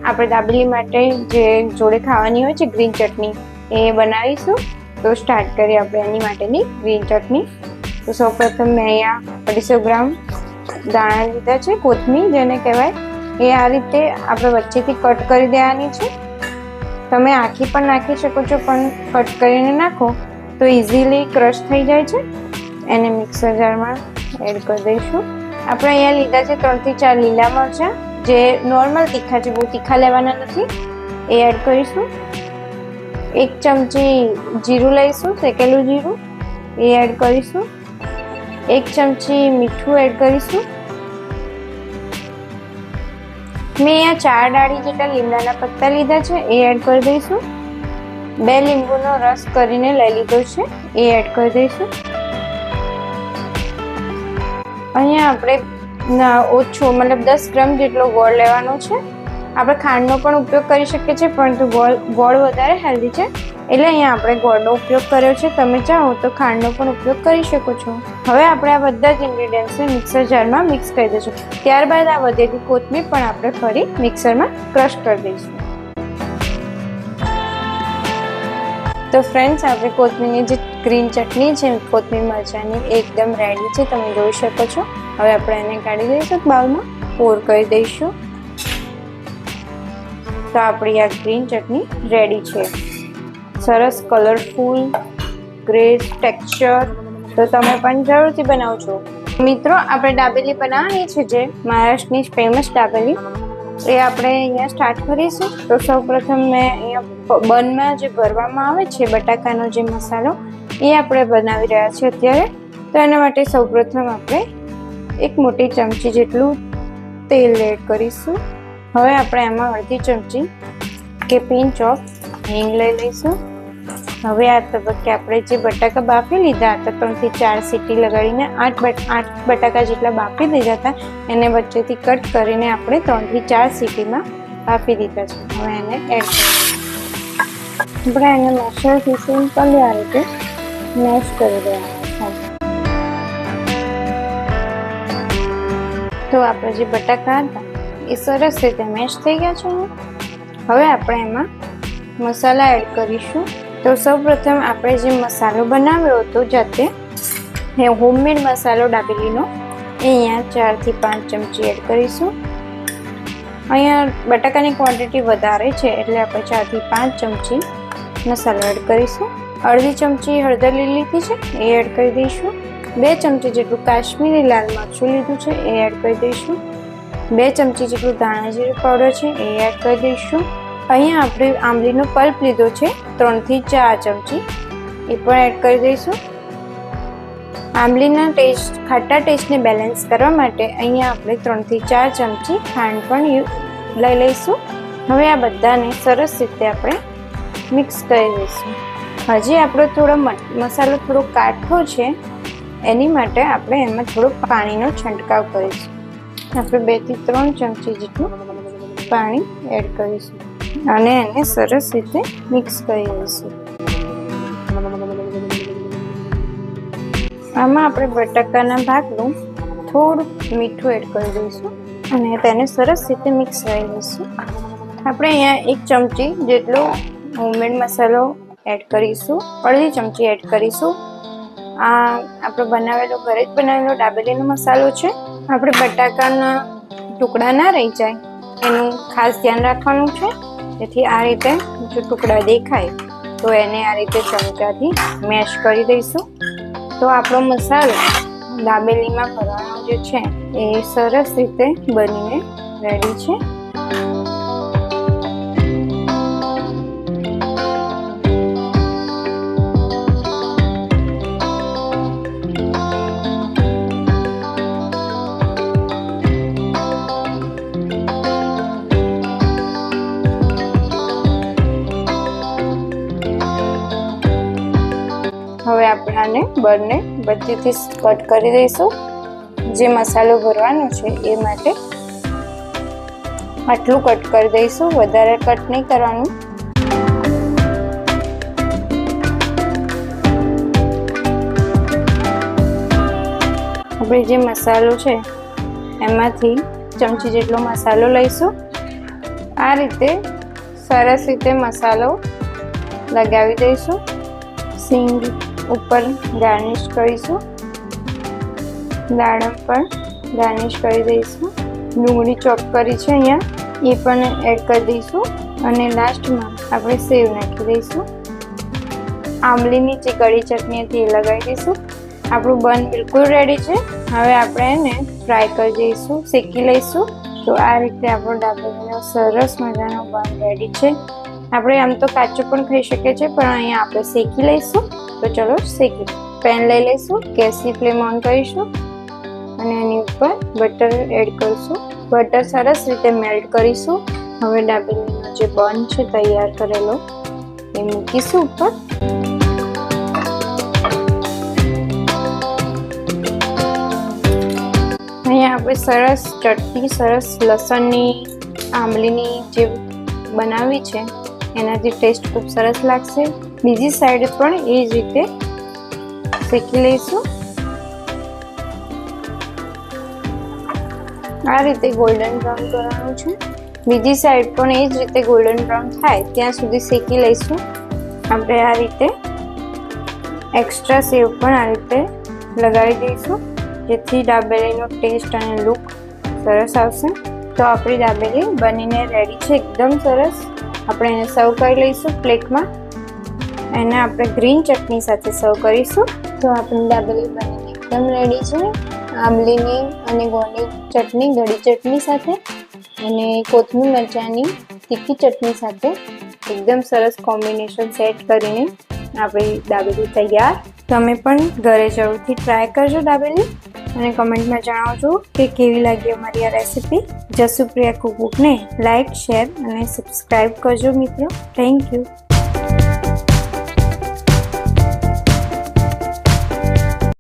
આપણે દાબેલી માટે જે જોડે ખાવાની હોય છે ગ્રીન ચટણી એ બનાવીશું. તો સ્ટાર્ટ કરીએ આપણે એની માટેની ગ્રીન ચટણી. તો સૌપ્રથમ મેં અહીંયા 250 ગ્રામ દાણા લીધા છે, કોથમીર જેને કહેવાય. એ આ રીતે આપણે વચ્ચેથી કટ કરી દેવાની છે. તમે આખી પણ નાખી શકો છો, પણ કટ કરીને નાખો તો ઇઝીલી ક્રશ થઈ જાય છે. એને મિક્સર જારમાં એડ કરી દઈશું. આપણે અહીંયા લીધા છે 3 થી 4 લીલા મરચાં, જે નોર્મલ તીખા છે, બહુ તીખા લેવાના નથી. એ એડ કરીશું. 1 ચમચી જીરું લઈશું, શેકેલું જીરું, એ એડ કરીશું. 1 ચમચી મીઠું એડ કરીશું. મેં અહીંયા 4 ડાળી જેટલા લીમડાના પત્તા લીધા છે, એ એડ કરી દઈશું. 2 લીંબુનો રસ કરીને લઈ લીધો છે, એ એડ કરી દઈશું. અહીંયા આપણે ઓછો મતલબ 10 ગ્રામ જેટલો ગોળ લેવાનો છે. આપણે ખાંડનો પણ ઉપયોગ કરી શકીએ છીએ, પરંતુ ગોળ વધારે હેલ્ધી છે એટલે અહીંયા આપણે ગોળનો ઉપયોગ કર્યો છે. તમે ચાહો તો ખાંડનો પણ ઉપયોગ કરી શકો છો. હવે આપણે આ બધા જ ઇન્ગ્રેડિયન્ટ્સને મિક્સર જારમાં મિક્સ કરી દઈશું. ત્યારબાદ આ વધેલી કોથમીર પણ આપણે ફરી મિક્સરમાં ક્રશ કરી દઈશું. તો ફ્રેન્ડ્સ, આપણે કોથમીરની જે ગ્રીન ચટણી છે કોથમીર મરચાંની એકદમ રેડી છે, તમે જોઈ શકો છો. હવે આપણે એને કાઢી દઈશું, બાઉલમાં પોર કરી દઈશું. તો આપણી આ ગ્રીન ચટણી રેડી છે. સરસ કલરફુલ ગ્રે ટેક્સચર. તો તમે પણ જરૂરથી બનાવજો. મિત્રો, આપણે દાબેલી બનાવવાની છે, જે મહારાષ્ટ્રની ફેમસ દાબેલી, એ આપણે અહીંયા સ્ટાર્ટ કરીશું. તો સૌપ્રથમ મેં અહીંયા બનમાં જે ભરવામાં આવે છે બટાકાનો જે મસાલો, એ આપણે બનાવી રહ્યા છીએ અત્યારે. તો એના માટે સૌપ્રથમ આપણે 1 મોટી ચમચી જેટલું તેલ એડ કરીશું. હવે આપણે એમાં અડધી ચમચી કે પિંચ ઓફ હિંગ લઈ લઈશું. હવે આ તબક્કે આપણે જે બટાકા બાફી લીધા હતા, 3 થી 4 સીટી લગાડીને 8 બટાકા જેટલા બાફી દીધા હતા, એને વચ્ચેથી કટ કરીને આપણે 3 થી 4 સીટીમાં બાફી દીધા છે. હવે એને એડ કરીશું. આપણે એને મેશરથી સિમ્પલી આ રીતે મેશ કરી દેવાના છે. તો આપણે જે બટાકા હતા એ સરસ રીતે મેશ થઈ ગયા છે. હવે આપણે એમાં મસાલા એડ કરીશું. તો સૌપ્રથમ આપણે જે મસાલો બનાવ્યો હતો જાતે, એ હોમમેડ મસાલો દાબેલીનો, એ અહીંયા 4 થી 5 ચમચી એડ કરીશું. અહીંયા બટાકાની ક્વોન્ટિટી વધારે છે એટલે આપણે 4 થી 5 ચમચી મસાલો એડ કરીશું. અડધી ચમચી હળદર લીધી છે, એ એડ કરી દઈશું. 2 ચમચી જેટલું કાશ્મીરી લાલ મરચું લીધું છે, એ એડ કરી દઈશું. 2 ચમચી જેટલું ધાણા જીરું પાવડર છે, એ એડ કરી દઈશું. અહીંયા આપણે આંબલીનો પલ્પ લીધો છે 3 થી 4 ચમચી, એ પણ એડ કરી દઈશું. આંબલીના ખાટા ટેસ્ટને બેલેન્સ કરવા માટે અહીંયા આપણે 3 થી 4 ચમચી ખાંડ પણ લઈ લઈશું. હવે આ બધાને સરસ રીતે આપણે મિક્સ કરી દઈશું. હજી આપણો થોડો મસાલો થોડો કાઠો છે, એની માટે આપણે એમાં થોડો પાણીનો છંટકાવ કરીશું. આપણે 2 થી 3 ચમચી જેટલું પાણી એડ કરીશું અને એને સરસ રીતે મિક્સ કરી દઈશું. આમાં આપણે બટાકાના ભાગનું થોડું મીઠું એડ કરી દઈશું અને તેને સરસ રીતે મિક્સ કરી દઈશું. આપણે અહીંયા 1 ચમચી જેટલો હોમમેડ મસાલો એડ કરીશું, અડધી ચમચી એડ કરીશું. આ આપણે બનાવેલો ઘરે જ બનાવેલો દાબેલીનો મસાલો છે. આપણે બટાકાના ટુકડા ના રહી જાય એનું ખાસ ધ્યાન રાખવાનું છે. તેથી આ રીતે જો ટુકડા દેખાય તો એને આ રીતે ચમચાથી મેશ કરી દઈશું. તો આપણો મસાલો દાબેલીમાં ભરવાનો જે છે એ સરસ રીતે બનીને રેડી છે. હવે આપણે આને બંને વચ્ચેથી કટ કરી દઈશું. જે મસાલો ભરવાનો છે એ માટે આટલું કટ કરી દઈશું, વધારે કટ નહીં કરવાનું. આપણે જે મસાલો છે એમાંથી ચમચી જેટલો મસાલો લઈશું. આ રીતે સરસ રીતે મસાલો લગાવી દઈશું. સિંગ ઉપર ગાર્નિશ કરીશું. દાડમ પણ ગાર્નિશ કરી દઈશું. ડુંગળી ચોપ કરી છે અહીંયા, એ પણ એડ કરી દઈશું. અને લાસ્ટમાં આપણે સેવ નાખી દઈશું. આંબલીની જે કઢી ચટણી હતી એ લગાવી દઈશું. આપણું બન બિલકુલ રેડી છે. હવે આપણે એને ફ્રાય કરી દઈશું, શેકી લઈશું. તો આ રીતે આપણો દાબેલીનો સરસ મજાનો બન રેડી છે. આપણે આમ તો કાચું પણ ખાઈ શકીએ છીએ, પણ અહીંયા આપણે શેકી લઈશું. તો ચલો શેકી. પેન લઈ લઈશું, ગેસની ફ્લેમ ઓન કરીશું અને એની ઉપર બટર એડ કરીશું. બટર સરસ રીતે મેલ્ટ કરીશું. હવે દાબેલીનો જે બન છે તૈયાર કરેલો એ મૂકીશું ઉપર. અહીંયા આપણે સરસ ચટણી, સરસ લસણની, આંબલીની જે બનાવી છે એનાથી ટેસ્ટ ખૂબ સરસ લાગશે. બીજી સાઈડ પણ એ જ રીતે શેકી લઈશું. આ રીતે ગોલ્ડન બ્રાઉન કરવાનું છે. બીજી સાઈડ પણ એ જ રીતે ગોલ્ડન બ્રાઉન થાય ત્યાં સુધી શેકી લઈશું. આપણે આ રીતે એક્સ્ટ્રા સેવ પણ આ રીતે લગાવી દઈશું, જેથી દાબેલીનો ટેસ્ટ અને લુક સરસ આવશે. તો આપણી દાબેલી બનીને રેડી છે, એકદમ સરસ. આપણે એને સર્વ કરી લઈશું પ્લેટમાં. એને આપણે ગ્રીન ચટણી સાથે સર્વ કરીશું. તો આપણી દાબેલી બનીને એકદમ રેડી છે, આંબલીની અને ગોળની ચટણી, ગળી ચટણી સાથે અને કોથમીર મરચાંની તીખી ચટણી સાથે એકદમ સરસ કોમ્બિનેશન સેટ કરીને આપણી દાબેલી તૈયાર. તમે પણ ઘરે જરૂરથી ટ્રાય કરજો દાબેલી અને કમેન્ટમાં જણાવજો કે કેવી લાગી અમારી આ રેસીપી. જસુપ્રિયા કુકબુકને લાઇક, શેર અને સબસ્ક્રાઈબ કરજો મિત્રો. Thank you.